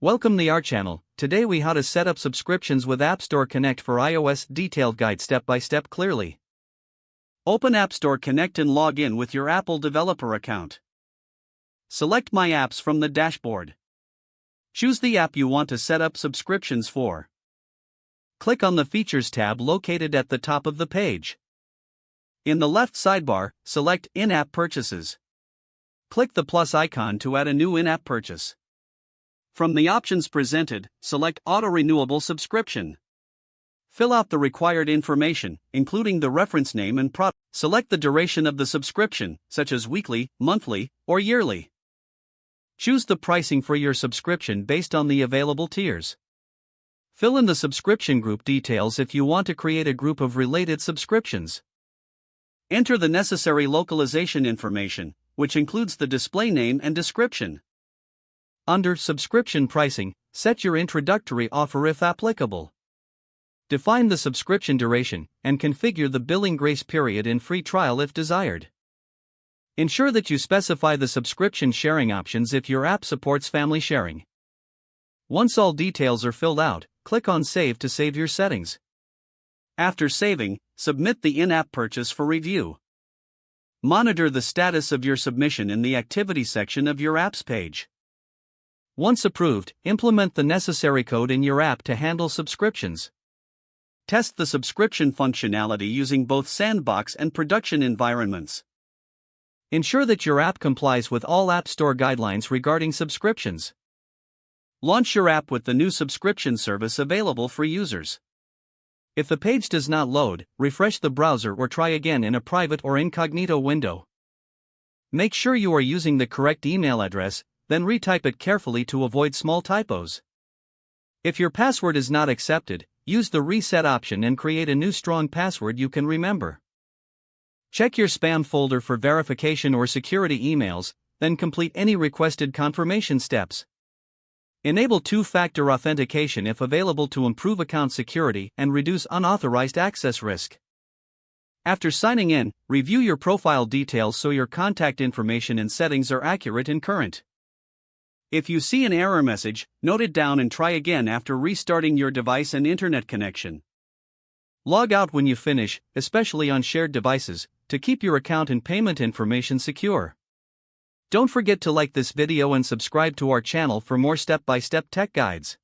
Welcome to our channel. Today we how to set up subscriptions with App Store Connect for iOS. Detailed guide step by step clearly. Open App Store Connect and log in with your Apple developer account. Select My Apps from the dashboard. Choose the app you want to set up subscriptions for. Click on the Features tab located at the top of the page. In the left sidebar, select In-App Purchases. Click the plus icon to add a new in-app purchase. From the options presented, select Auto-Renewable Subscription. Fill out the required information, including the reference name and product. Select the duration of the subscription, such as weekly, monthly, or yearly. Choose the pricing for your subscription based on the available tiers. Fill in the subscription group details if you want to create a group of related subscriptions. Enter the necessary localization information, which includes the display name and description. Under Subscription Pricing, set your introductory offer if applicable. Define the subscription duration, and configure the billing grace period in free trial if desired. Ensure that you specify the subscription sharing options if your app supports family sharing. Once all details are filled out, click on Save to save your settings. After saving, submit the in-app purchase for review. Monitor the status of your submission in the Activity section of your apps page. Once approved, implement the necessary code in your app to handle subscriptions. Test the subscription functionality using both sandbox and production environments. Ensure that your app complies with all App Store guidelines regarding subscriptions. Launch your app with the new subscription service available for users. If the page does not load, refresh the browser or try again in a private or incognito window. Make sure you are using the correct email address, then retype it carefully to avoid small typos. If your password is not accepted, use the reset option and create a new strong password you can remember. Check your spam folder for verification or security emails, then complete any requested confirmation steps. Enable two-factor authentication if available to improve account security and reduce unauthorized access risk. After signing in, review your profile details so your contact information and settings are accurate and current. If you see an error message, note it down and try again after restarting your device and internet connection. Log out when you finish, especially on shared devices, to keep your account and payment information secure. Don't forget to like this video and subscribe to our channel for more step-by-step tech guides.